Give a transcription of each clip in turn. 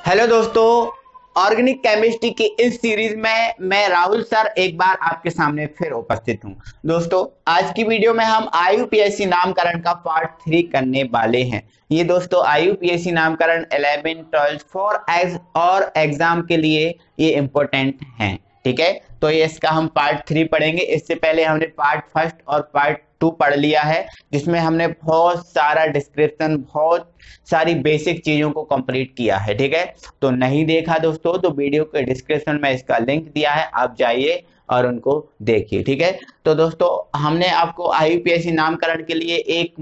Hello दोस्तों, organic chemistry की इस सीरीज में मैं राहुल सर एक बार आपके सामने फिर उपस्थित हूं। दोस्तों, आज की वीडियो में हम आईयूपीएससी नामकरण का पार्ट 3 करने वाले हैं। ये दोस्तों आईयूपीएससी नामकरण 11 12 फॉर और एग्जाम के लिए ये इम्पोर्टेंट हैं। ठीक है, तो ये इसका हम पार्ट 3 पढ़ेंगे। इससे पहले हमने पार्ट फर्स्ट और पार्ट 2 पढ़ लिया है, जिसमें हमने बहुत सारा डिस्क्रिप्शन, बहुत सारी बेसिक चीजों को कंप्लीट किया है। ठीक है, तो नहीं देखा दोस्तों तो वीडियो के डिस्क्रिप्शन में इसका लिंक दिया है, आप जाइए और उनको देखिए। ठीक है, तो दोस्तों हमने आपको आईयूपीएससी नामकरण के लिए एक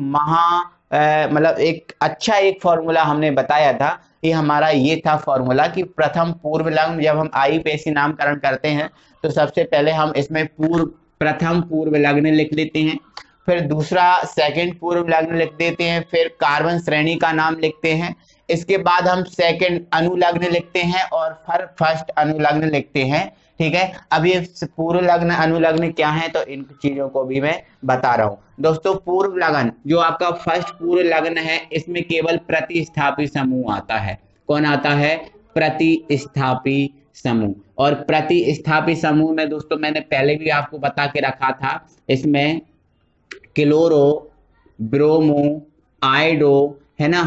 मतलब एक फॉर्मूला हमने बताया था। ये हमारा ये था फॉर्मूला कि प्रथम पूर्व लग्न, जब हम आईयूपीएससी नामकरण करते हैं तो सबसे पहले हम इसमें प्रथम पूर्व लग्न लिख लेते हैं, फिर दूसरा सेकंड पूर्व लग्न लिख देते हैं, फिर कार्बन श्रेणी का नाम लिखते हैं, इसके बाद हम सेकंड अनुलग्न लिखते हैं और फिर फर्स्ट अनुलग्न लिखते हैं। ठीक है, अब ये पूर्व लग्न अनुलग्न क्या है तो इन चीजों को भी मैं बता रहा हूं। दोस्तों, पूर्व लग्न जो आपका फर्स्ट पूर्व लग्न है, इसमें केवल प्रतिस्थापी समूह आता है। कौन आता है? प्रतिस्थापी समूह। और प्रतिस्थापी समूह में दोस्तों मैंने पहले भी आपको बता के रखा था, इसमें क्लोरो, ब्रोमो, आइडो, है ना,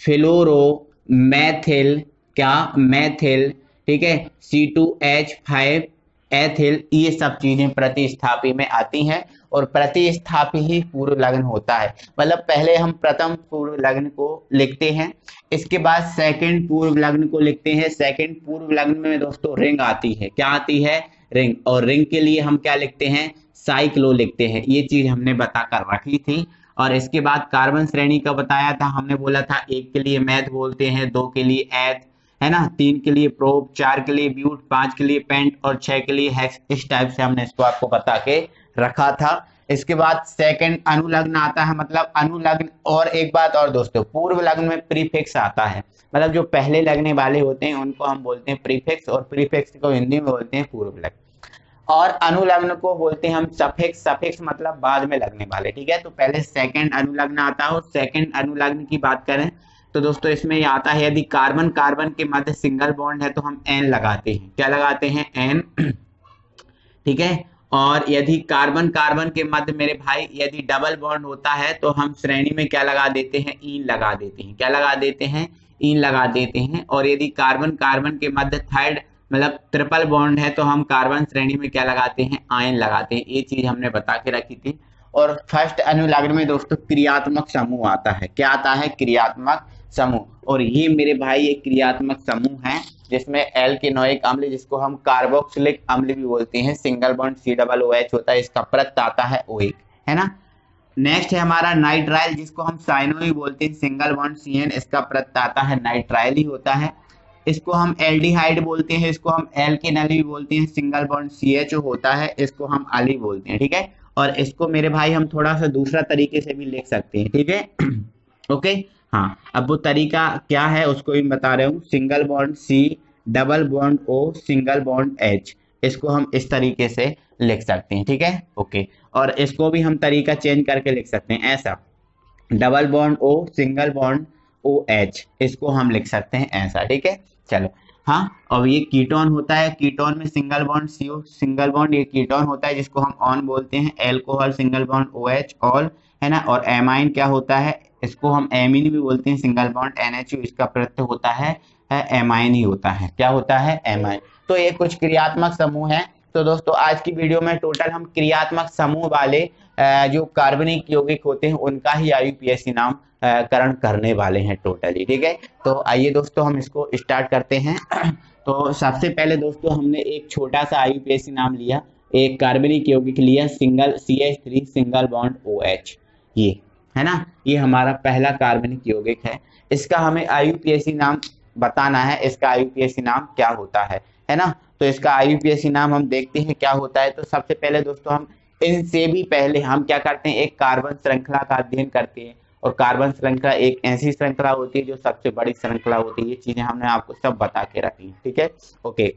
फ्लोरो, मैथिल, क्या मैथिल, ठीक है, C2H5 एथिल, ये सब चीजें प्रतिस्थापी में आती हैं और प्रतिस्थापी ही पूर्व लग्न होता है। मतलब पहले हम प्रथम पूर्व लग्न को लिखते हैं, इसके बाद सेकंड पूर्व लग्न को लिखते हैं। सेकंड पूर्व लग्न में दोस्तों रिंग आती है। क्या आती है? रिंग। और रिंग के लिए हम क्या लिखते हैं? साइक्लो लिखते हैं। ये चीज हमने बता कर रखी थी। और इसके बाद कार्बन श्रेणी का बताया था, हमने बोला था एक के लिए मैथ बोलते हैं, दो के लिए एथ, है ना, तीन के लिए प्रोप, चार के लिए ब्यूट, पांच के लिए पेंट और छह के लिए हेक्स। इस टाइप से हमने इसको आपको बता के रखा था। इसके बाद सेकंड अनुलग्न आता है, मतलब अनुलग्न। और एक बात और दोस्तों, पूर्व लग्न में प्रीफिक्स आता है, मतलब जो पहले लगने वाले होते हैं उनको हम बोलते हैं प्रीफिक्स, और प्रीफिक्स को हिंदी में बोलते हैं पूर्व लग्न। और अनुलग्न को बोलते हैं हम सफिक्स। सफिक्स मतलब बाद में लगने वाले। ठीक है, तो पहले सेकंड अनुलग्न आता है। सेकंड अनुलग्न की बात करें तो दोस्तों इसमें ये आता है, यदि कार्बन कार्बन के मध्य सिंगल बॉन्ड है तो हम एन लगाते हैं। क्या लगाते हैं? एन। ठीक है, और यदि कार्बन कार्बन के मध्य मेरे भाई यदि डबल बॉन्ड होता है तो हम श्रेणी में क्या लगा देते हैं? ईन लगा देते हैं। क्या लगा देते हैं? ईन लगा देते हैं। और यदि कार्बन कार्बन के मध्य थर्ड मतलब ट्रिपल बॉन्ड है तो हम कार्बन श्रेणी में क्या लगाते हैं? आयन लगाते हैं। ये चीज हमने बता के रखी थी। और फर्स्ट अनुलग्न में दोस्तों क्रियात्मक समूह आता है। क्या आता है? क्रियात्मक समूह। और ये मेरे भाई एक क्रियात्मक समूह है जिसमें एल्केनोइक अम्ल, जिसको हम कार्बोक्सिलिक अम्ल भी बोलते हैं, सिंगल बॉन्ड COOH होता है, इसका प्रत्यय आता है OH, है ना। नेक्स्ट है हमारा नाइट्राइल, जिसको हम साइनोई बोलते हैं, सिंगल बॉन्ड CN, इसका प्रत्यय आता है नाइट्राइल ही होता है। इसको हम एल्डिहाइड बोलते हैं, इसको हम एल्केनल भी बोलते हैं, सिंगल बॉन्ड CHO होता है, इसको हम अली बोलते हैं। ठीक है, और इसको मेरे भाई हम थोड़ा सा दूसरा तरीके से भी लिख सकते हैं। ठीक है ओके, हाँ, अब वो तरीका क्या है उसको भी बता रहे हूँ। Single bond C, double bond O, single bond H, इसको हम इस तरीके से लिख सकते हैं। ठीक है ओके, और इसको भी हम तरीका चेंज करके लिख सकते हैं ऐसा, double bond O, single bond OH, इसको हम लिख सकते हैं ऐसा। ठीक है, चलो, हाँ। अब ये कीटोन होता है, कीटोन में single bond CO, single bond, ये कीटोन होता है जिसको हम ऑन बोलते हैं, alcohol, single bond OH, all, है ना। और एमाइन क्या होता है? इसको हम एमीन भी बोलते हैं, सिंगल बॉन्ड NHO, इसका प्रत्यय होता है एमाइन ही होता है। क्या होता है? एमाइन। तो ये कुछ क्रियात्मक समूह है। तो दोस्तों आज की वीडियो में टोटल हम क्रियात्मक समूह वाले जो कार्बनिक यौगिक होते हैं उनका ही आईयूपीएससी नाम करण करने वाले हैं टोटली। ठीक है, तो आइए दोस्तों हम इसको स्टार्ट करते हैं। तो सबसे पहले दोस्तों हमने एक छोटा सा आईयूपीएससी नाम लिया, एक कार्बनिक यौगिक लिया, single CH3 single bond OH, ये है ना, ये हमारा पहला कार्बनिक यौगिक है। इसका हमें आईयूपीएससी नाम बताना है, इसका आईयूपीएससी नाम क्या होता है ना। तो इसका आईयूपीएससी नाम हम देखते हैं क्या होता है। तो सबसे पहले दोस्तों हम इनसे भी पहले हम क्या करते हैं, एक कार्बन श्रृंखला का अध्ययन करते हैं। और कार्बन श्रृंखला एक ऐसी श्रृंखला होती है जो सबसे बड़ी श्रृंखला होती है। ये चीजें हमने आपको सब बता के रखी है। ठीक है ओके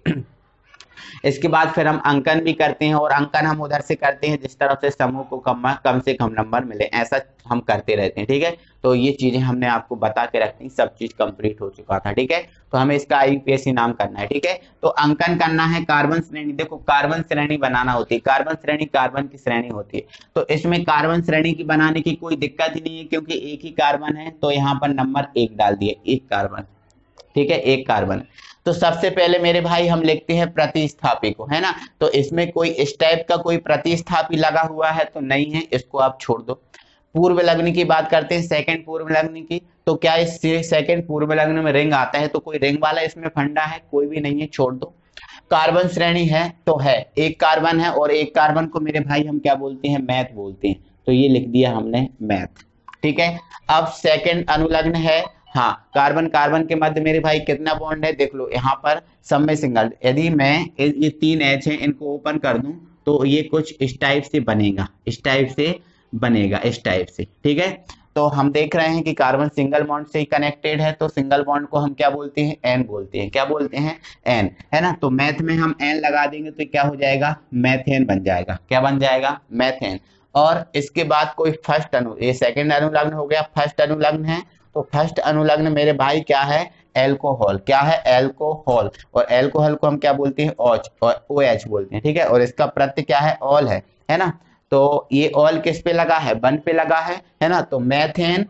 इसके बाद फिर हम अंकन भी करते हैं, और अंकन हम उधर से करते हैं जिस तरफ से समूह को कम से कम नंबर मिले, ऐसा हम करते रहते हैं। ठीक है, तो ये चीजें हमने आपको बता के रखनी, सब चीज कंप्लीट हो चुका था। ठीक है, तो हमें इसका आईयूपीएसी नाम करना है। ठीक है, तो अंकन करना है कार्बन श्रेणी। देखो कार्बन श्रेणी बनाना होती है, कार्बन श्रेणी कार्बन की श्रेणी होती है, तो इसमें कार्बन श्रेणी की बनाने की कोई दिक्कत ही नहीं है, क्योंकि एक ही कार्बन है, तो यहाँ पर नंबर 1 डाल दिए, एक कार्बन। ठीक है, एक कार्बन। तो सबसे पहले मेरे भाई हम लिखते हैं प्रतिस्थापी को, है ना। तो इसमें कोई इस टाइप का कोई प्रतिस्थापी लगा हुआ है तो नहीं है, इसको आप छोड़ दो। पूर्व लग्न की बात करते हैं, सेकंड पूर्व लग्न की, तो क्या इस सेकंड पूर्व लग्न में रिंग आता है, तो कोई रिंग वाला इसमें फंडा है, कोई भी नहीं है, छोड़ दो। कार्बन श्रेणी है तो है, एक कार्बन है, और एक कार्बन को मेरे भाई हम क्या बोलते हैं, मैथ बोलते हैं, तो ये लिख दिया हमने मैथ। ठीक है, अब सेकंड अनुलग्न है, हाँ कार्बन कार्बन के मध्य मेरे भाई कितना बॉन्ड है, देख लो यहाँ पर सब में सिंगल। यदि मैं ये 3 H है, इनको ओपन कर दूं तो ये कुछ इस टाइप से बनेगा, इस टाइप से बनेगा, इस टाइप से। ठीक है, तो हम देख रहे हैं कि कार्बन सिंगल बॉन्ड से ही कनेक्टेड है, तो सिंगल बॉन्ड को हम क्या बोलते हैं, एन बोलते हैं। क्या बोलते हैं, एन, है ना। तो मैथ में हम एन लगा देंगे तो क्या हो जाएगा, मैथेन बन जाएगा। क्या बन जाएगा, मैथेन। और इसके बाद कोई फर्स्ट ये सेकंड अनुलग्न हो गया, फर्स्ट अनुलग्न है, तो फर्स्ट अनुलग्न मेरे भाई क्या है, एल्कोहल। क्या है, एल्कोहल। और एल्कोहल को हम क्या बोलते हैं, OH, और OH बोलते हैं। ठीक है, और इसका प्रत्यय क्या है, ऑल है ना। तो ये ऑल किस पे लगा है, वन पे लगा है ना। तो methane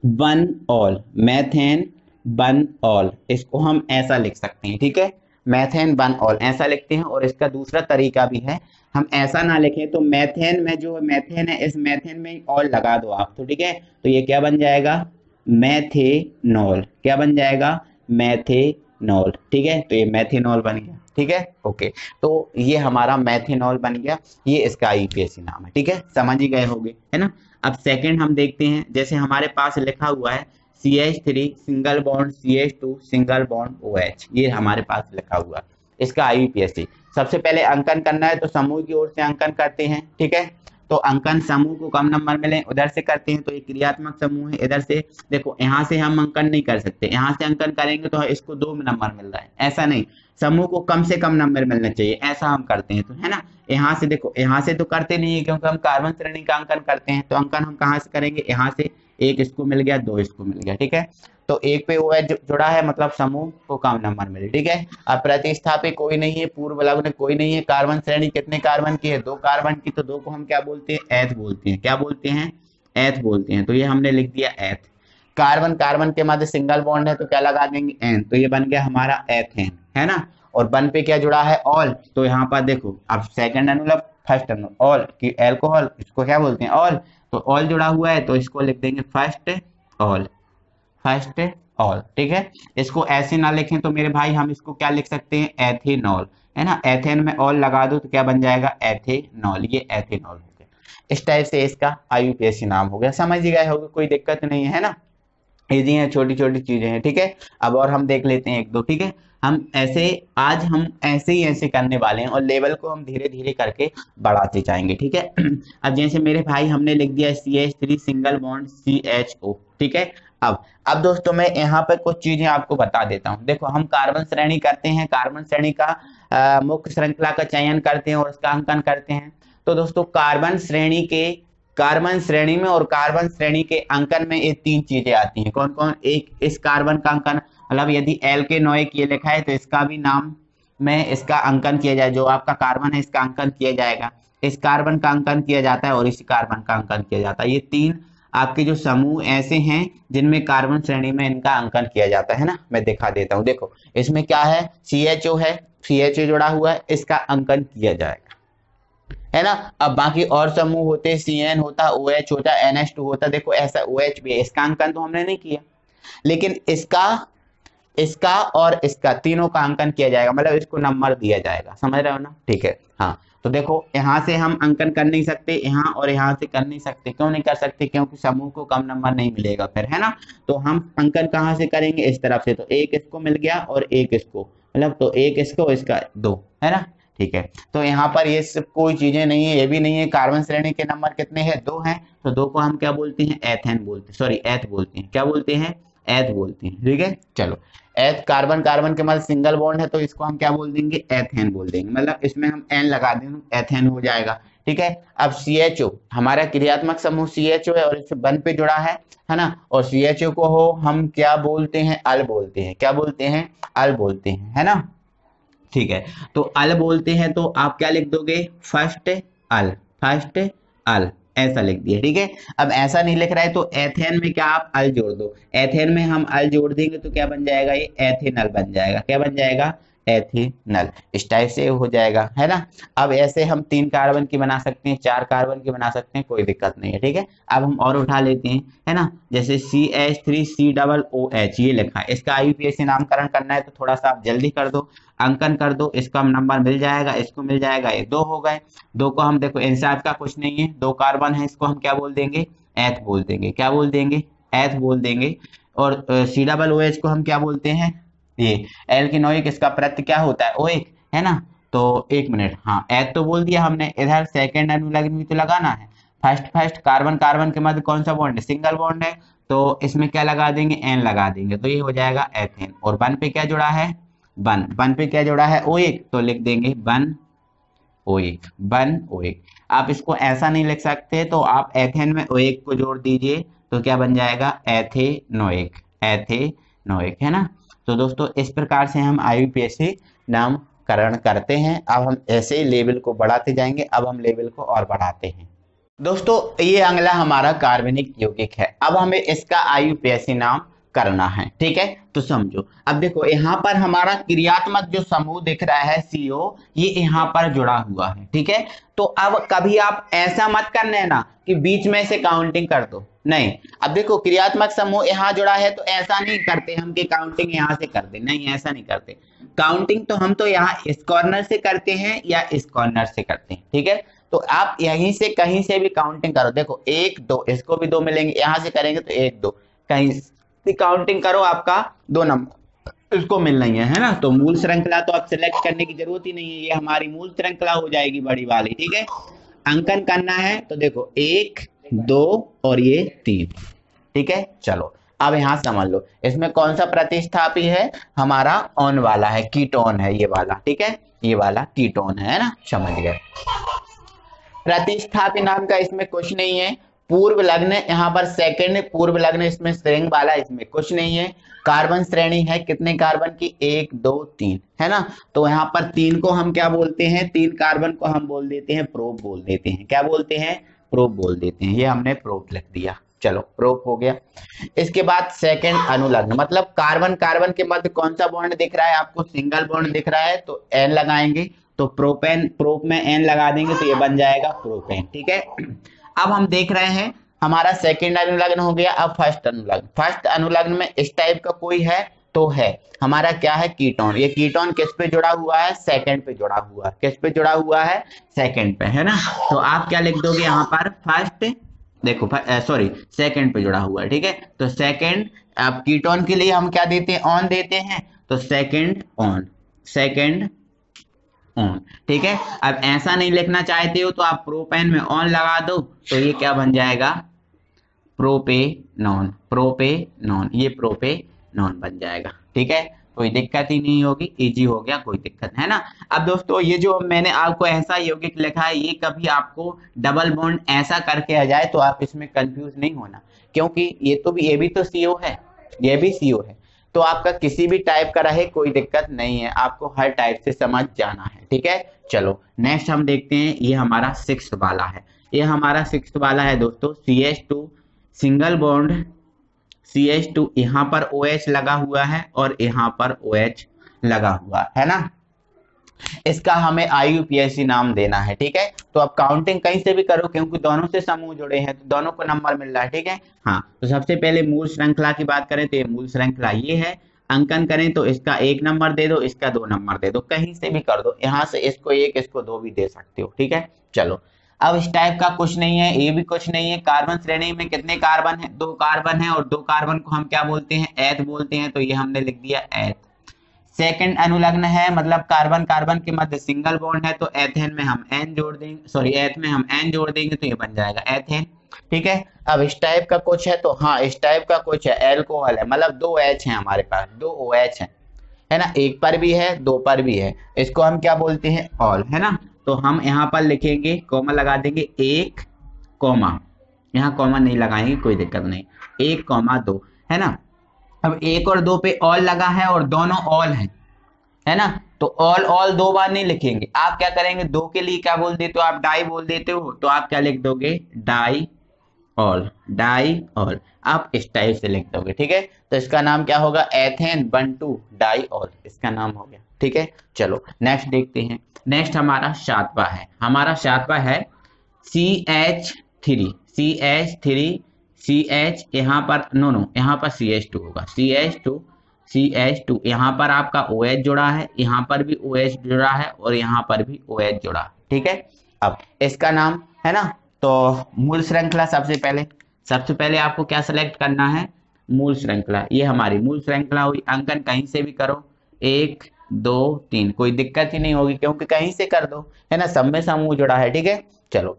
one all, methane one all, इसको हम ऐसा लिख सकते हैं। ठीक है, मैथेन वन ऑल ऐसा लिखते हैं। और इसका दूसरा तरीका भी है, हम ऐसा ना लिखें तो मैथेन में जो मैथेन है, इस मैथेन में ऑल लगा दो आप, तो ठीक है, तो ये क्या बन जाएगा, मैथेनॉल। क्या बन जाएगा, मैथेनॉल। ठीक है, तो ये मैथेनॉल बन गया। ठीक है, ओके, तो ये हमारा मैथेनॉल बन गया, ये इसका आईयूपीएसी नाम है। ठीक है, समझ ही गए होंगे, है ना। अब सेकंड हम देखते हैं, जैसे हमारे पास लिखा हुआ है CH3 single bond CH2 single bond OH, ये हमारे पास लिखा हुआ है, इसका आईयूपीएसी। सबसे पहले अंकन करना है, तो समूह की ओर से अंकन करते हैं। ठीक है, तो अंकन समूह को कम नंबर मिले उधर से करते हैं, तो एक क्रियात्मक समूह है, इधर से देखो, यहाँ से हम अंकन नहीं कर सकते, यहाँ से अंकन करेंगे तो इसको 2 नंबर मिल रहा है, ऐसा नहीं, समूह को कम से कम नंबर मिलना चाहिए, ऐसा हम करते हैं, तो है ना। यहाँ से देखो, यहाँ से तो करते नहीं है क्योंकि हम कार्बन श्रेणी का अंकन करते हैं, तो अंकन हम कहाँ से करेंगे, यहाँ से, एक इसको मिल गया, 2 इसको मिल गया। ठीक है, तो एक पे OH जुड़ा है, मतलब समूह को कम नंबर मिले। ठीक है, अब प्रतिस्थापी कोई नहीं है, पूर्व लग्न कोई नहीं है, कार्बन श्रेणी कितने कार्बन की है, 2 कार्बन की, तो 2 को हम क्या बोलते हैं, एथ बोलते हैं। क्या बोलते हैं, एथ बोलते हैं, तो ये हमने लिख दिया एथ। कार्बन कार्बन के मध्य सिंगल बॉन्ड है, तो क्या लगा देंगे, एन, तो ये बन गया हमारा एथेन, है ना। और वन पे क्या जुड़ा है, ऑल, तो यहाँ पर देखो, अब सेकंड अनुलग्न फर्स्ट अनुलग्न, ऑल की एल्कोहल, इसको क्या बोलते हैं, ऑल, तो ऑल जुड़ा हुआ है, तो इसको लिख देंगे फर्स्ट ऑल, फर्स्ट ऑल। ठीक है, इसको ऐसे ना लिखें तो मेरे भाई हम इसको क्या लिख सकते हैं, एथेनॉल, है ना। एथेन में ऑल लगा दो तो क्या बन जाएगा, एथेनॉल, ये एथेनॉल हो गया। इस टाइप से इसका आईयूपीएसी नाम हो गया, समझ ही गए होगे, कोई दिक्कत नहीं है ना, इजी है, छोटी छोटी चीजें हैं। ठीक है, अब और हम देख लेते हैं एक दो। ठीक है, हम ऐसे आज हम ऐसे करने वाले हैं, और लेवल को हम धीरे धीरे करके बढ़ाते जाएंगे। ठीक है, अब जैसे मेरे भाई हमने लिख दिया CH3 सिंगल बॉन्ड CHO। ठीक है, अब दोस्तों मैं यहाँ पर कुछ चीजें आपको बता देता हूँ। देखो, हम कार्बन श्रेणी करते हैं, कार्बन श्रेणी का मुख्य श्रृंखला का चयन करते हैं और उसका अंकन करते हैं। तो दोस्तों कार्बन श्रेणी में और कार्बन श्रेणी के अंकन में ये 3 चीजें आती हैं। कौन कौन, एक इस कार्बन का अंकन, मतलब यदि Alkanoic ये लिखा है तो इसका भी नाम में इसका अंकन किया जाए, जो आपका कार्बन है इसका अंकन किया जाएगा, इस कार्बन का अंकन किया जाता है और इस कार्बन का अंकन किया जाता है। ये 3 आपके जो समूह ऐसे हैं जिनमें कार्बन श्रेणी में इनका अंकन किया जाता है ना। मैं दिखा देता हूँ, देखो इसमें क्या है, CHO है, CHO जुड़ा हुआ है, इसका अंकन किया जाएगा, है ना। अब बाकी और समूह होते, CN होता, OH होता, NH2 होता, देखो ऐसा OH भी है, इसका अंकन तो हमने नहीं किया, लेकिन इसका और इसका तीनों का अंकन किया जाएगा, मतलब इसको नंबर दिया जाएगा, समझ रहे हो ना। ठीक है, हाँ, तो देखो यहाँ से हम अंकन कर नहीं सकते, यहाँ और यहाँ से कर नहीं सकते, क्यों नहीं कर सकते, क्योंकि समूह को कम नंबर नहीं मिलेगा फिर, है ना। तो हम अंकन कहाँ से करेंगे, इस तरफ से, तो एक इसको मिल गया और एक इसको, मतलब तो एक इसको, इसका 2, है ना। ठीक है, तो यहाँ पर ये सब कोई चीजें नहीं है, ये भी नहीं है, कार्बन श्रेणी के नंबर कितने हैं, 2 हैं, तो 2 को हम क्या बोलते हैं, एथेन बोलते हैं, सॉरी एथ बोलते हैं, क्या बोलते हैं, एथ बोलते हैं। ठीक है, चलो एथ कार्बन कार्बन के मध्य सिंगल बॉन्ड है तो इसको हम क्या बोल देंगे, एथेन बोल देंगे, मतलब इसमें हम एन लगा देंगे, एथेन हो जाएगा। ठीक है, अब CHO हमारा क्रियात्मक समूह CHO है और इसे बंध पे जुड़ा है ना, और CHO को हो हम क्या बोलते हैं, अल बोलते हैं, क्या बोलते हैं, अल बोलते हैं, है ना। ठीक है, तो अल बोलते हैं तो आप क्या लिख दोगे, फर्स्ट अल, फर्स्ट अल ऐसा लिख दिया। ठीक है, अब ऐसा नहीं लिख रहा है तो एथेन में क्या आप अल जोड़ दो, एथेन में हम अल जोड़ देंगे तो क्या बन जाएगा, ये एथेनल बन जाएगा, क्या बन जाएगा, एथेनल, इस टाइप से हो जाएगा, है ना। अब ऐसे हम 3 कार्बन की बना सकते हैं, 4 कार्बन की बना सकते हैं, कोई दिक्कत नहीं है। ठीक है, अब हम और उठा लेते हैं, है ना, जैसे CH3COOH ये लिखा है, इसका IUPAC नामकरण करना है तो थोड़ा सा आप जल्दी कर दो, अंकन कर दो, इसका नंबर मिल जाएगा, इसको मिल जाएगा, ये 2 हो गए। 2 को हम देखो इंसाफ का कुछ नहीं है, 2 कार्बन है, इसको हम क्या बोल देंगे, एथ बोल देंगे, क्या बोल देंगे, एथ बोल देंगे। और COOH को हम क्या बोलते हैं, ये एल्केनोइक, इसका प्रत्यय क्या होता है, ओइक, है ना। तो 1 मिनट, हाँ एथ तो बोल दिया हमने, इधर सेकंड अनुलग्न भी तो लगाना है। फर्स्ट कार्बन कार्बन के मध्य कौन सा बॉन्ड है, सिंगल बॉन्ड है, तो इसमें क्या लगा देंगे, एन लगा देंगे, तो ये हो जाएगा एथेन। और बन पे क्या जुड़ा है, बन पे क्या जुड़ा है, ओइक, तो लिख देंगे बन ओइक, बन ओइक। आप इसको ऐसा नहीं लिख सकते तो आप एथेन में ओइक को जोड़ दीजिए तो क्या बन जाएगा, एथेनोइक, एथेनोइक, है ना। तो दोस्तों इस प्रकार से हम IUPAC नामकरण करते हैं। अब हम ऐसे ही लेवल को बढ़ाते जाएंगे, अब हम लेवल को और बढ़ाते हैं। दोस्तों ये अगला हमारा कार्बनिक यौगिक है, अब हमें इसका IUPAC नाम करना है। ठीक है, तो समझो, अब देखो यहाँ पर हमारा क्रियात्मक जो समूह दिख रहा है CO, ये यहाँ पर जुड़ा हुआ है। ठीक है, तो अब कभी आप ऐसा मत करना ना कि बीच में से काउंटिंग कर दो, नहीं। अब देखो क्रियात्मक समूह यहाँ जुड़ा है तो ऐसा नहीं करते हम कि काउंटिंग यहाँ से कर दे, नहीं ऐसा नहीं करते। काउंटिंग तो हम तो यहाँ इस कॉर्नर से करते हैं या इस कॉर्नर से करते हैं। ठीक है, तो आप यहीं से कहीं से भी काउंटिंग करो, देखो 1 2, इसको भी 2 मिलेंगे, यहाँ से करेंगे तो 1 2, कहीं से काउंटिंग करो आपका 2 नंबर इसको मिलना ही है ना। तो मूल श्रृंखला तो आप सिलेक्ट करने की जरूरत ही नहीं है, ये हमारी मूल श्रृंखला हो जाएगी बड़ी वाली। ठीक है, अंकन करना है तो देखो 1 2 और ये 3। ठीक है, चलो अब यहां समझ लो इसमें कौन सा प्रतिस्थापी है, हमारा ऑन वाला है, कीटोन है ये वाला। ठीक है, ये वाला कीटोन है ना, समझ गए। प्रतिस्थापी नाम का इसमें कुछ नहीं है, पूर्व लग्न यहाँ पर सेकंड पूर्व लग्न इसमें श्रेणी वाला, इसमें कुछ नहीं है। कार्बन श्रेणी है कितने कार्बन की, 1 2 3, है ना। तो यहाँ पर 3 को हम क्या बोलते हैं, 3 कार्बन को हम बोल देते हैं प्रोप बोल देते हैं, क्या बोलते हैं, प्रोप बोल देते हैं। ये हमने प्रोप लिख दिया, चलो प्रोप हो गया। इसके बाद सेकंड अनुलग्न, मतलब कार्बन कार्बन के मध्य कौन सा बॉन्ड दिख रहा है आपको, सिंगल बॉन्ड दिख रहा है तो एन लगाएंगे, तो प्रोपेन, प्रोप में एन लगा देंगे तो ये बन जाएगा प्रोपेन। ठीक है, अब हम देख रहे हैं हमारा सेकंड अनुलग्न हो गया। अब फर्स्ट अनुलग्न, फर्स्ट अनुलग्न में इस टाइप का कोई है तो है हमारा क्या है, कीटोन। ये कीटोन किस पे जुड़ा हुआ है, सेकंड पे जुड़ा हुआ है, किस पे जुड़ा हुआ है, सेकंड पे, है ना। तो आप क्या लिख दोगे यहाँ पर, फर्स्ट, देखो सॉरी सेकंड पे जुड़ा हुआ है। ठीक है, तो सेकंड, अब कीटोन के लिए हम क्या देते हैं, ऑन देते हैं, तो सेकंड ऑन, सेकंड ऑन। ठीक है, अब ऐसा नहीं लिखना चाहते हो तो आप प्रोपेन में ऑन लगा दो तो ये क्या बन जाएगा, प्रोपेनॉन, प्रोपेनॉन, ये प्रोपेनॉन बन जाएगा। ठीक है, कोई दिक्कत ही नहीं होगी, इजी हो गया, कोई दिक्कत है ना। अब दोस्तों ये जो मैंने आपको ऐसा यौगिक लिखा है, ये कभी आपको डबल बॉन्ड ऐसा करके आ जाए तो आप इसमें कंफ्यूज नहीं होना, क्योंकि ये भी तो CO है, ये भी CO है, तो आपका किसी भी टाइप का रहे कोई दिक्कत नहीं है, आपको हर टाइप से समझ जाना है। ठीक है, चलो नेक्स्ट हम देखते हैं, ये हमारा 6th वाला है, ये हमारा 6th वाला है दोस्तों, CH2 सिंगल बॉन्ड, CH2 यहाँ पर OH लगा हुआ है और यहाँ पर OH लगा हुआ है ना। इसका हमें IUPAC नाम देना है। ठीक है, तो अब काउंटिंग कहीं से भी करो क्योंकि दोनों से समूह जुड़े हैं तो दोनों को नंबर मिल रहा है। ठीक है, हाँ, तो सबसे पहले मूल श्रृंखला की बात करें तो ये मूल श्रृंखला ये है, अंकन करें तो इसका 1 नंबर दे दो, इसका 2 नंबर दे दो, कहीं से भी कर दो, यहाँ से इसको 1 इसको 2 भी दे सकते हो। ठीक है, चलो अब इस टाइप का कुछ नहीं है, ये भी कुछ नहीं है। कार्बन श्रेणी में कितने कार्बन है, 2 कार्बन है और 2 कार्बन को हम क्या बोलते हैं, एथ बोलते हैं, तो ये हमने लिख दिया एथ। सेकंड अनुलग्न है, मतलब कार्बन कार्बन के मध्य सिंगल बॉन्ड है, तो एथेन में हम एन जोड़ देंगे, सॉरी एथ में हम एन जोड़ देंगे तो ये बन जाएगा एथेन। ठीक है। अब इस टाइप का कुछ है तो हाँ इस टाइप का कुछ है, एल्कोहल है, मतलब 2 H है हमारे पास, 2 OH है ना, एक पर भी है 2 पर भी है, इसको हम क्या बोलते हैं, ऑल, है ना। तो हम यहाँ पर लिखेंगे, कॉमा लगा देंगे, 1 कॉमा, यहाँ कॉमा नहीं लगाएंगे कोई दिक्कत नहीं, 1 कॉमा 2, है ना। अब 1 और 2 पे ऑल लगा है और दोनों ऑल है ना। तो ऑल ऑल 2 बार नहीं लिखेंगे, आप क्या करेंगे, 2 के लिए क्या बोल देते हो आप, डाई बोल देते हो, तो आप क्या लिख दोगे, डाई ऑल, डाई ऑल, आप इस टाइप से लिख दोगे, ठीक है। तो इसका नाम क्या होगा, एथेन 1,2 डाई ऑल, इसका नाम हो गया, ठीक है। चलो नेक्स्ट देखते हैं। नेक्स्ट हमारा सातवां है, हमारा सातवां है CH3, CH3, CH, यहाँ पर नो यहाँ पर CH2 होगा, CH2 यहाँ पर आपका OH जुड़ा है, यहाँ पर भी OH जुड़ा है और यहाँ पर भी OH जुड़ा, ठीक है। अब इसका नाम है ना, तो मूल श्रृंखला सबसे पहले आपको क्या सेलेक्ट करना है, मूल श्रृंखला, ये हमारी मूल श्रृंखला हुई। अंकन कहीं से भी करो, 1 2 3, कोई दिक्कत ही नहीं होगी क्योंकि कहीं से कर दो, है ना, सब में समूह जुड़ा है, ठीक है। चलो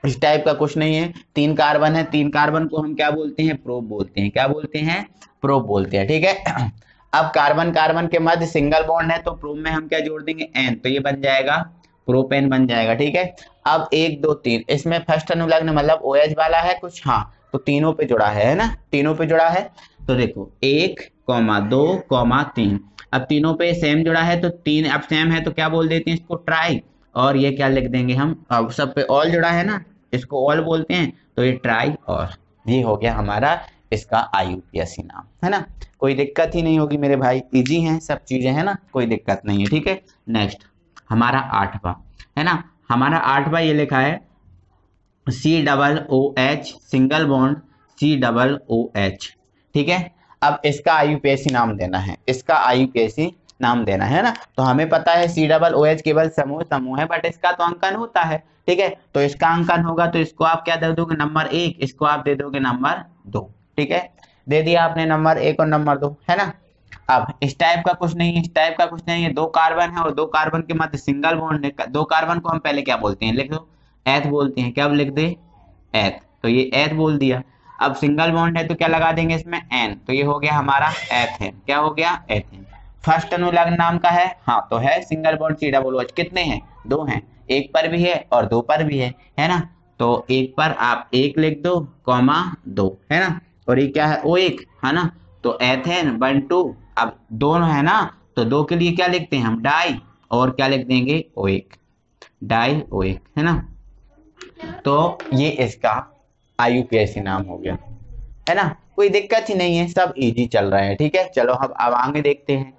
इस टाइप का कुछ नहीं है, 3 कार्बन है, 3 कार्बन को हम क्या बोलते हैं, प्रोप बोलते हैं, क्या बोलते हैं, प्रोप बोलते हैं, ठीक है। अब कार्बन कार्बन के मध्य सिंगल बॉन्ड है तो प्रोप में हम क्या जोड़ देंगे, एन, तो ये बन जाएगा प्रोपेन बन जाएगा, ठीक है। अब 1 2 3, इसमें फर्स्ट अनुलग्न मतलब OH वाला है कुछ, हाँ, तो तीनों पे जुड़ा है ना, तीनों पे जुड़ा है। तो देखो 1 2 3, अब तीनों पे सेम जुड़ा है तो 3, अब सेम है तो क्या बोल देते हैं इसको, ट्राई, और ये क्या लिख देंगे हम, अब सब पे ऑल जुड़ा है ना, इसको ऑल बोलते हैं, तो ये ट्राई, और ये हो गया हमारा इसका IUPAC नाम, है ना। कोई दिक्कत ही नहीं होगी मेरे भाई, इजी हैं सब चीजें, है ना, कोई दिक्कत नहीं है, ठीक है। नेक्स्ट हमारा 8वां है ना, हमारा 8वां ये लिखा है COOH सिंगल बॉन्ड COOH, ठीक है। अब इसका IUPAC नाम देना है, इसका IUPAC नाम देना है ना। तो हमें पता है COOH केवल समूह है, बट इसका तो अंकन होता है, ठीक है। तो इसका अंकन होगा तो इसको आप क्या दे दोगे, नंबर 1, इसको आप दे दोगे नंबर 2, ठीक है। दे दिया आपने नंबर 1 और नंबर 2, है ना। अब इस टाइप का कुछ नहीं है, इस टाइप का कुछ नहीं है, 2 कार्बन है और 2 कार्बन के मध्य सिंगल बॉन्ड है, 2 कार्बन को हम पहले क्या बोलते हैं, लिख दो, एथ बोलते हैं, क्या लिख दे, एथ, तो ये एथ बोल दिया। अब सिंगल बॉन्ड है तो क्या लगा देंगे इसमें, एन, तो ये हो गया हमारा एथेन, क्या हो गया, एथेन। फर्स्ट अनुलग्न नाम का है, हाँ तो है सिंगल बॉन्ड COOH, कितने हैं, 2 हैं, एक पर भी है और 2 पर भी है ना। तो एक पर आप 1 लिख दो, कॉमा 2, है ना, और ये क्या है, O1, है ना। तो एथेन 1,2, अब दोनों है ना, तो 2 के लिए क्या लिखते हैं हम, डाई, और क्या लिख देंगे, O1, डाई O1, है ना। तो ये इसका IUPAC नाम हो गया, है ना, कोई दिक्कत ही नहीं है, सब इजी चल रहा है, ठीक है। चलो अब आगे देखते हैं।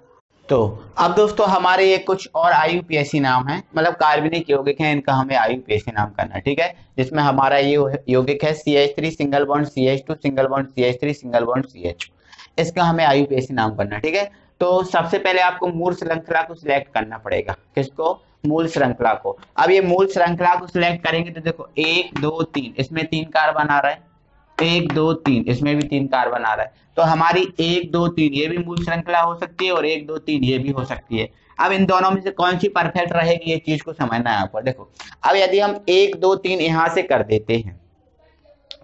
तो अब दोस्तों हमारे ये कुछ और IUPAC नाम है, मतलब कार्बनिक यौगिक है, इनका हमें IUPAC नाम करना है, ठीक है। जिसमें हमारा ये यौगिक है CH3 single bond CH2 single bond CH3 single bond CH, इसका हमें IUPAC नाम करना है, ठीक है। तो सबसे पहले आपको मूल श्रृंखला को सिलेक्ट करना पड़ेगा, किसको, मूल श्रृंखला को। अब ये मूल श्रृंखला को सिलेक्ट करेंगे तो देखो 1 2 3, इसमें 3 कार्बन आ रहा है, 1 2 3, इसमें भी 3 कार्बन आ रहा है, तो हमारी 1 2 3 ये भी मूल श्रृंखला हो सकती है और 1 2 3 ये भी हो सकती है। अब इन दोनों में से कौन सी परफेक्ट रहेगी, ये चीज को समझना है आपको। देखो अब यदि हम 1 2 3 यहां से कर देते हैं,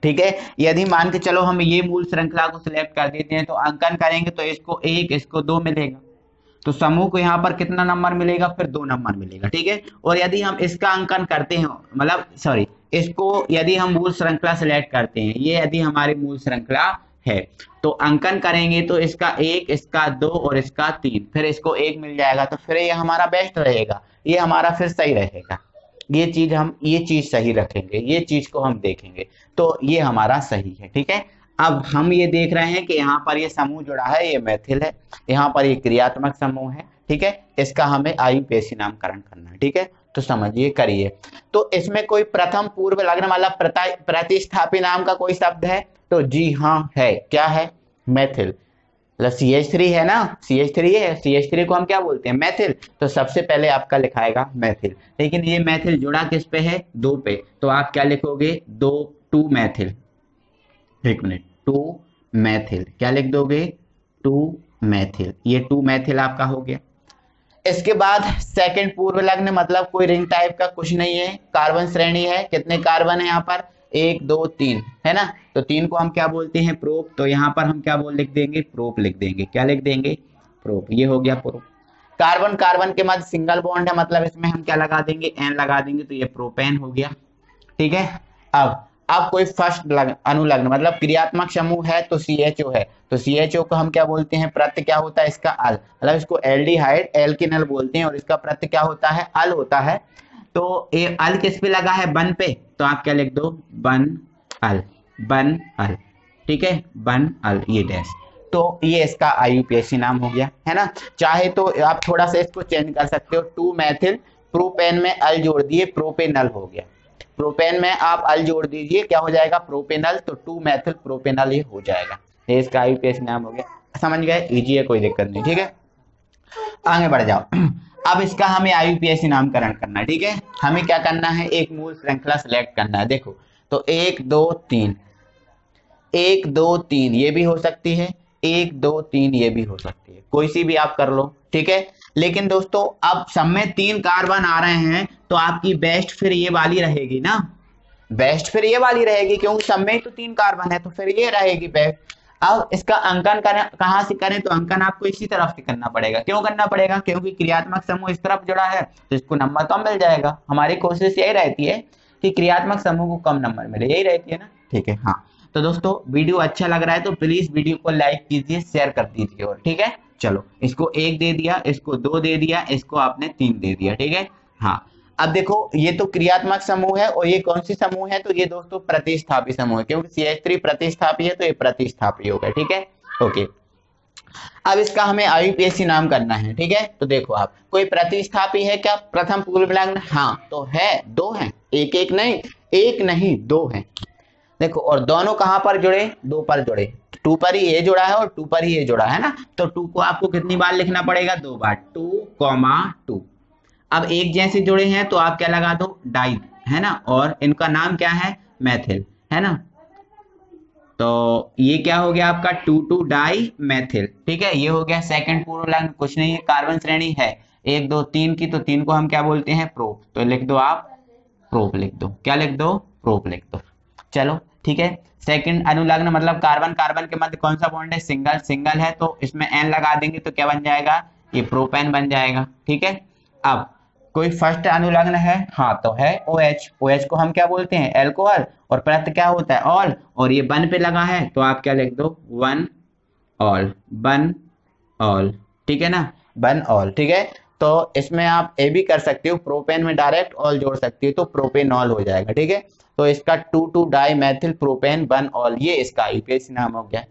ठीक है, यदि मान के चलो हम ये मूल श्रृंखला को सिलेक्ट कर देते हैं तो अंकन करेंगे तो इसको 1 इसको 2 मिलेगा, तो समूह को यहाँ पर कितना नंबर मिलेगा, फिर 2 नंबर मिलेगा, ठीक है। और यदि हम इसका अंकन करते हैं, मतलब सॉरी, इसको यदि हम मूल श्रृंखला सिलेक्ट करते हैं, ये यदि हमारी मूल श्रृंखला है तो अंकन करेंगे तो इसका 1 इसका 2 और इसका 3, फिर इसको 1 मिल जाएगा, तो फिर ये हमारा बेस्ट रहेगा, ये हमारा फिर सही रहेगा, ये चीज सही रखेंगे, ये चीज को हम देखेंगे तो ये हमारा सही है, ठीक है। अब हम ये देख रहे हैं कि यहाँ पर ये समूह जुड़ा है, ये मैथिल है, यहाँ पर ये क्रियात्मक समूह है, ठीक है। इसका हमें IUPAC नामकरण करना है, ठीक है। तो समझिए, करिए। तो इसमें कोई प्रथम पूर्व लग्न मतलब प्रतिस्थापी नाम का कोई शब्द है, तो जी हाँ है, क्या है, मैथिल, CH3 है ना, CH3 है, CH3 को हम क्या बोलते हैं, मैथिल, तो सबसे पहले आपका लिखाएगा मैथिल। लेकिन ये मैथिल जुड़ा किस पे है, 2 पे, तो आप क्या लिखोगे, 2 मैथिल, 1 मिनट, 2 मैथिल, क्या लिख दोगे, 2 मैथिल, ये 2 मैथिल आपका हो गया। इसके बाद सेकंड पूर्व लग्न मतलब कोई रिंग टाइप का कुछ नहीं है, कार्बन श्रेणी है, कितने कार्बन है यहाँ पर, 1 2 3 है ना, तो 3 को हम क्या बोलते हैं प्रोप, तो यहाँ पर हम क्या लिख देंगे प्रोप लिख देंगे, क्या लिख देंगे प्रोप, ये हो गया प्रोप। कार्बन कार्बन के मध्य सिंगल बॉन्ड है, मतलब इसमें हम क्या लगा देंगे एन लगा देंगे, तो ये प्रोपेन हो गया, ठीक है। अब कोई फर्स्ट अनुलग्न मतलब क्रियात्मक समूह है तो CHO है, तो CHO को हम क्या बोलते हैं, प्रत्यय क्या होता है इसका अल, मतलब इसको एल्डिहाइड एल्किनल बोलते हैं और इसका प्रत्यय क्या होता है अल होता है। तो ये अल किस पे लगा है बन पे, तो आप क्या लिख दो बन अल, बन अल, ठीक है बन अल ये डैश, तो ये इसका IUPAC नाम हो गया है ना। चाहे तो आप थोड़ा सा इसको चेंज कर सकते हो, 2 मेथिल प्रोपेन में अल जोड़ दिए प्रोपेनल हो गया, प्रोपेन में आप अल जोड़ दीजिए क्या हो जाएगा प्रोपेनल, तो 2 मेथिल प्रोपेनल ये हो जाएगा, ये इसका IUPAC नाम हो गया। समझ गए, इजी है कोई दिक्कत नहीं, ठीक है आगे बढ़ जाओ। अब इसका हमें IUPAC नामकरण करना है, ठीक है। हमें क्या करना है, एक मूल श्रृंखला सिलेक्ट करना है, देखो तो 1 2 3 1 2 3 ये भी हो सकती है, 1 2 3 ये भी हो सकती है, कोई सी भी आप कर लो, ठीक है। लेकिन दोस्तों अब सब में 3 कार्बन आ रहे हैं तो आपकी बेस्ट फिर ये वाली रहेगी ना, बेस्ट फिर ये वाली रहेगी क्योंकि सब में तो 3 कार्बन है, तो फिर ये रहेगी बेस्ट। अब इसका अंकन कहां से करें, तो अंकन आपको इसी तरफ से करना पड़ेगा, क्यों करना पड़ेगा, क्योंकि क्रियात्मक समूह इस तरफ जुड़ा है तो इसको नंबर कम मिल जाएगा। हमारी कोशिश यही रहती है कि क्रियात्मक समूह को कम नंबर मिले, यही रहती है ना, ठीक है। हाँ तो दोस्तों वीडियो अच्छा लग रहा है तो प्लीज वीडियो को लाइक कीजिए, शेयर कर दीजिए, और ठीक है चलो इसको 1 दे दिया, इसको 2 दे दिया, इसको आपने 3 दे दिया, ठीक है। हाँ अब देखो ये तो क्रियात्मक समूह है और ये कौन सी समूह है, तो ये दोस्तों प्रतिस्थापी समूह है, क्योंकि CH3 प्रतिस्थापी है तो ये प्रतिस्थापी हो गया, ठीक है ओके। अब इसका हमें IUPAC नाम करना है, ठीक है। तो देखो आप कोई प्रतिस्थापी है क्या प्रथम पूर्व लग्न, हाँ तो है, 2 हैं, एक नहीं 2 हैं, देखो और दोनों कहां पर जुड़े, 2 पर जुड़े, 2 पर ही ये जुड़ा है और 2 पर ही ये जुड़ा है ना, तो 2 को आपको कितनी बार लिखना पड़ेगा, 2 बार, 2, 2। अब एक जैसे जुड़े हैं तो आप क्या लगा दो डाई, है ना, और इनका नाम क्या है मेथिल, है ना, तो ये क्या हो गया आपका 2 डाई मेथिल, ठीक है। ये हो गया सेकंड पूर्व लग्न, कुछ नहीं है कार्बन श्रेणी है 1 2 3 की, तो 3 को हम क्या बोलते हैं प्रोप, तो लिख दो आप प्रोप लिख दो, क्या लिख दो प्रोप लिख दो, चलो ठीक है। सेकंड अनुलग्न मतलब कार्बन कार्बन के मध्य कौन सा बॉन्ड है, सिंगल, सिंगल है तो इसमें N लगा देंगे तो क्या बन जाएगा, ये प्रोपेन बन जाएगा, ठीक है। अब कोई फर्स्ट अनुलग्न है, हाँ तो है OH, OH को हम क्या बोलते हैं एल्कोहल, और प्रत्यय क्या होता है ऑल, और ये बन पे लगा है तो आप क्या लिख दो वन ऑल, बन ऑल, ठीक है ना, बन ऑल, ठीक है। तो इसमें आप ए भी कर सकते हो, प्रोपेन में डायरेक्ट ऑल जोड़ सकते हो तो प्रोपेनॉल हो जाएगा, ठीक है। तो इसका 2 डाई मेथिल प्रोपेन बन ऑल, ये इसका IUPAC नाम हो गया।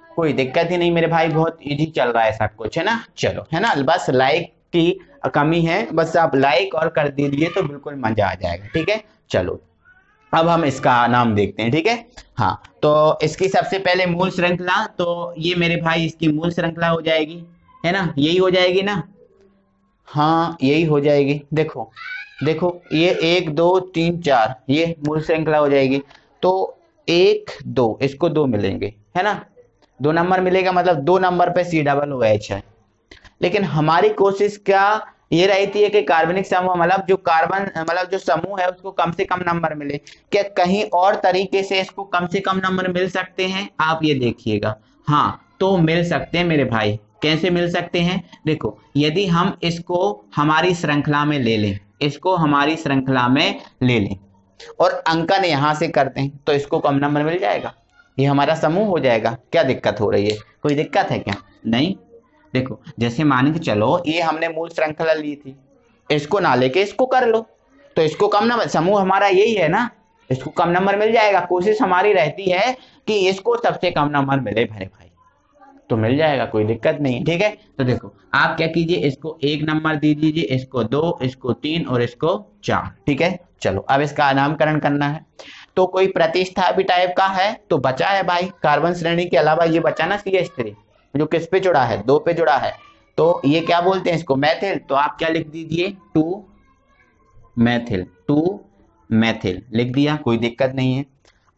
कोई दिक्कत ही नहीं मेरे भाई, बहुत इजी चल रहा है सब कुछ, है ना, चलो है ना, बस लाइक की कमी है, बस आप लाइक और कर दीजिए तो बिल्कुल मजा आ जाएगा, ठीक है। चलो अब हम इसका नाम देखते हैं, ठीक है। हाँ तो इसकी सबसे पहले मूल श्रृंखला, तो ये मेरे भाई इसकी मूल श्रृंखला हो जाएगी, है ना, यही हो जाएगी ना, हाँ यही हो जाएगी, देखो देखो ये 1 2 3 4 ये मूल श्रृंखला हो जाएगी, तो 1 2 इसको 2 मिलेंगे, है ना, 2 नंबर मिलेगा, मतलब 2 नंबर पे COOH है। लेकिन हमारी कोशिश क्या ये रहती है कि कार्बनिक समूह मतलब जो कार्बन मतलब जो समूह है उसको कम से कम नंबर मिले, क्या कहीं और तरीके से इसको कम से कम नंबर मिल सकते हैं, आप ये देखिएगा, हाँ तो मिल सकते हैं मेरे भाई, कैसे मिल सकते हैं, देखो यदि हम इसको हमारी श्रृंखला में ले लें, इसको हमारी श्रृंखला में ले लें और अंकन यहां से करते हैं तो इसको कम नंबर मिल जाएगा, ये हमारा समूह हो जाएगा। क्या दिक्कत हो रही है, कोई दिक्कत है क्या, नहीं। देखो जैसे मान के चलो ये हमने मूल श्रृंखला ली थी, इसको ना लेके इसको कर लो तो इसको कम नंबर, समूह हमारा यही है ना, इसको कम नंबर मिल जाएगा। कोशिश हमारी रहती है कि इसको सबसे कम नंबर मिले मेरे भाई, तो मिल जाएगा, कोई दिक्कत नहीं है, ठीक है। तो देखो आप क्या कीजिए, इसको 1 नंबर दे दीजिए, इसको 2, इसको 3 और इसको 4, ठीक है। चलो अब इसका नामकरण करना है, तो कोई प्रतिस्थापी टाइप का है तो बचा है भाई, कार्बन श्रेणी के अलावा ये बचा ना CH3 जो किस पे जुड़ा है, 2 पे जुड़ा है, तो ये क्या बोलते हैं इसको मेथिल, तो आप क्या लिख दीजिए 2 मेथिल, 2 मेथिल लिख दिया, कोई दिक्कत नहीं है।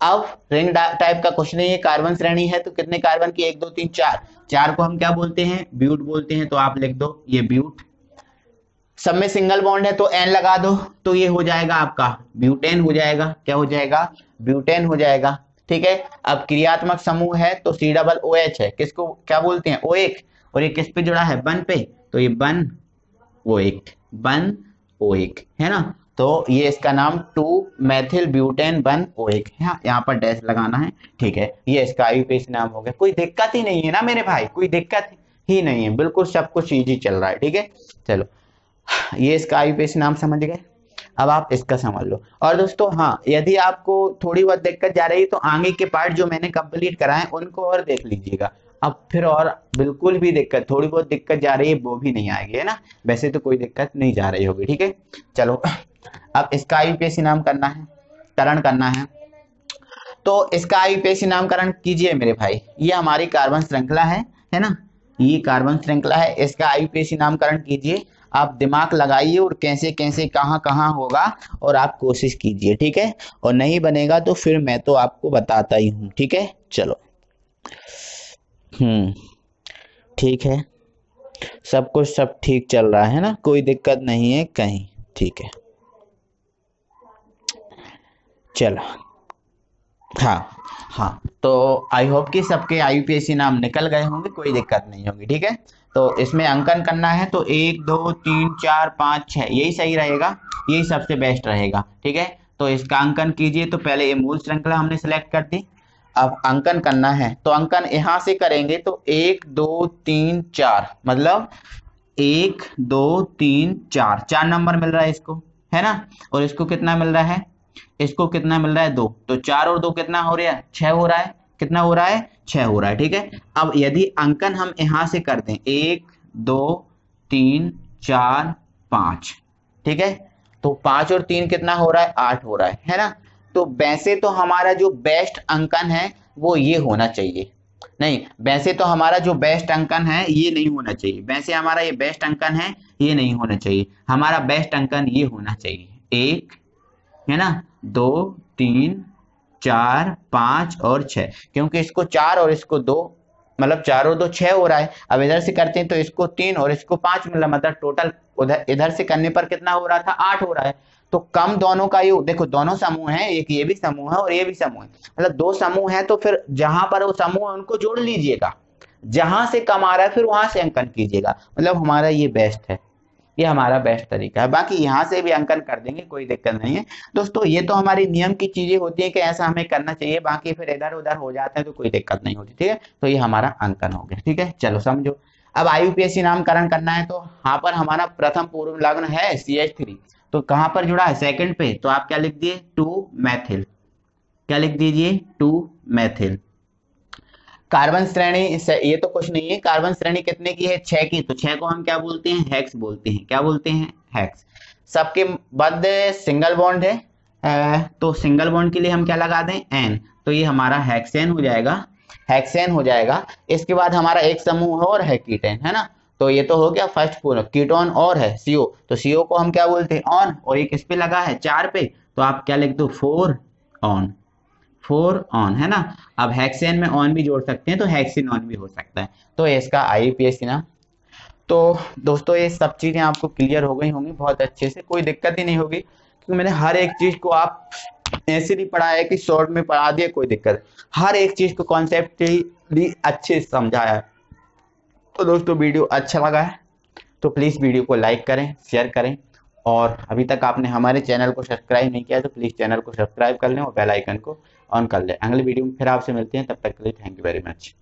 अब रिंग टाइप का कुछ नहीं है, कार्बन श्रेणी है तो कितने कार्बन की 1 2 3 4, 4 को हम क्या बोलते हैं ब्यूट बोलते हैं, तो आप लिख दो ये ब्यूट, सब में सिंगल बॉन्ड है तो एन लगा दो, तो ये हो जाएगा आपका ब्यूटेन हो जाएगा। क्या हो जाएगा? ब्यूटेन हो जाएगा। ठीक है। अब क्रियात्मक समूह है तो सी डबल ओ एच है, किसको क्या बोलते हैं? O1। और ये किस पे जुड़ा है? बन पे, तो ये बन O1, बन O1 है ना। तो ये इसका नाम 2 मेथिल ब्यूटेन बन O1 है। यहाँ पर डैश लगाना है। ठीक है, ये इसका आईयूपीएसी नाम हो गया। कोई दिक्कत ही नहीं है ना मेरे भाई, कोई दिक्कत ही नहीं है, बिल्कुल सब कुछ इजी चल रहा है। ठीक है, चलो ये इसका आईयूपीएसी नाम समझ गए। अब आप इसका समझ लो। और दोस्तों हाँ, यदि आपको थोड़ी बहुत दिक्कत जा रही है तो आगे के पार्ट जो मैंने कंप्लीट कराए उनको और देख लीजिएगा। अब फिर और बिल्कुल भी दिक्कत, थोड़ी बहुत दिक्कत जा रही है वो भी नहीं आएगी, है ना। वैसे तो कोई दिक्कत नहीं जा रही होगी। ठीक है, चलो अब इसका आईयूपीएसी नाम करना है, करण करना है। तो इसका आईयूपीएसी नामकरण कीजिए मेरे भाई। ये हमारी कार्बन श्रृंखला है ना, ये कार्बन श्रृंखला है। इसका आईयूपीएसी नामकरण कीजिए। आप दिमाग लगाइए और कैसे कैसे कहाँ कहाँ होगा और आप कोशिश कीजिए। ठीक है, और नहीं बनेगा तो फिर मैं तो आपको बताता ही हूँ। ठीक है, चलो ठीक है, सब कुछ सब ठीक चल रहा है ना, कोई दिक्कत नहीं है कहीं। ठीक है, चलो हाँ, तो आई होप कि सबके आईयूपीएसी नाम निकल गए होंगे, कोई दिक्कत नहीं होगी। ठीक है, तो इसमें अंकन करना है तो 1 2 3 4 5 6 यही सही रहेगा, यही सबसे बेस्ट रहेगा। ठीक है, तो इसका अंकन कीजिए। तो पहले ये मूल श्रृंखला हमने सेलेक्ट कर दी, अब अंकन करना है। तो अंकन यहां से करेंगे तो 1 2 3 4, मतलब 1 2 3 4, 4 नंबर मिल रहा है इसको, है ना। और इसको कितना मिल रहा है? इसको कितना मिल रहा है? 2। तो 4 और 2 कितना हो रहा है? 6 हो रहा है। कितना हो रहा है? 6 हो रहा है। ठीक है, अब यदि अंकन हम यहां से कर दें 1 2 3 4 5, ठीक है, तो 5 और 3 कितना हो रहा है? 8 हो रहा है ना। तो वैसे तो हमारा जो बेस्ट अंकन है वो ये होना चाहिए, नहीं वैसे तो हमारा जो बेस्ट अंकन है ये नहीं होना चाहिए। वैसे हमारा ये बेस्ट अंकन है, ये नहीं होना चाहिए। हमारा बेस्ट अंकन ये होना चाहिए, 1 है ना, 2 3 4 5 और 6, क्योंकि इसको 4 और इसको 2, मतलब 4 और 2 6 हो रहा है। अब इधर से करते हैं तो इसको 3 और इसको 5 मिला, मतलब टोटल उधर इधर से करने पर कितना हो रहा था? 8 हो रहा है। तो कम दोनों का योग, देखो दोनों समूह है, एक ये भी समूह है और ये भी समूह है, मतलब 2 समूह है। तो फिर जहां पर वो समूह है उनको जोड़ लीजिएगा, जहां से कम आ रहा है फिर वहां से अंकन कीजिएगा। मतलब हमारा ये बेस्ट है, ये हमारा बेस्ट तरीका है। बाकी यहाँ से भी अंकन कर देंगे, कोई दिक्कत नहीं है दोस्तों। ये तो हमारी नियम की चीजें होती है कि ऐसा हमें करना चाहिए, बाकी फिर इधर उधर हो जाते हैं तो कोई दिक्कत नहीं होती। ठीक है, तो ये हमारा अंकन हो गया। ठीक है, चलो समझो। अब आईयूपीएसी नामकरण करना है तो यहाँ पर हमारा प्रथम पूर्व लग्न है CH3, तो कहाँ पर जुड़ा है? सेकंड पे। तो आप क्या लिख दिए? 2 मैथिल। क्या लिख दीजिए? 2 मैथिल। कार्बन श्रेणी, ये तो कुछ नहीं है। कार्बन श्रेणी कितने की है? 6 की। तो 6 को हम क्या बोलते हैं? हेक्स बोलते हैं। क्या बोलते हैं? हेक्स। सबके मध्य सिंगल बॉन्ड है, तो सिंगल बॉन्ड के लिए हम क्या लगा दें? एन। तो ये हमारा हेक्सेन हो जाएगा, हेक्सेन हो जाएगा। इसके बाद हमारा एक समूह और है कीटोन, है ना। तो ये तो हो गया फर्स्ट पूरा। कीटोन और है CO, तो CO को हम क्या बोलते हैं? ऑन। और एक इस पे लगा है 4 पे, तो आप क्या लिख दो? 4 ऑन, 4 ऑन, है ना। अब हेक्सेन में ऑन भी जोड़ सकते हैं तो हेक्सिन ऑन भी हो सकता है। तो इसका आईयूपीएसी नाम। तो दोस्तों ये सब चीजें आपको क्लियर हो गई होंगी बहुत अच्छे से, कोई दिक्कत ही नहीं होगी, क्योंकि मैंने हर एक चीज को आप ऐसे नहीं पढ़ाया कि शॉर्ट में पढ़ा दिया, कोई दिक्कत, हर एक चीज को कॉन्सेप्टली अच्छे से समझाया है। तो दोस्तों वीडियो अच्छा लगा है तो प्लीज वीडियो को लाइक करें, शेयर करें, और अभी तक आपने हमारे चैनल को सब्सक्राइब नहीं किया तो प्लीज चैनल को सब्सक्राइब कर लें और बेल आइकन को ऑन कर लें। अगले वीडियो में फिर आपसे मिलते हैं, तब तक के लिए थैंक यू वेरी मच।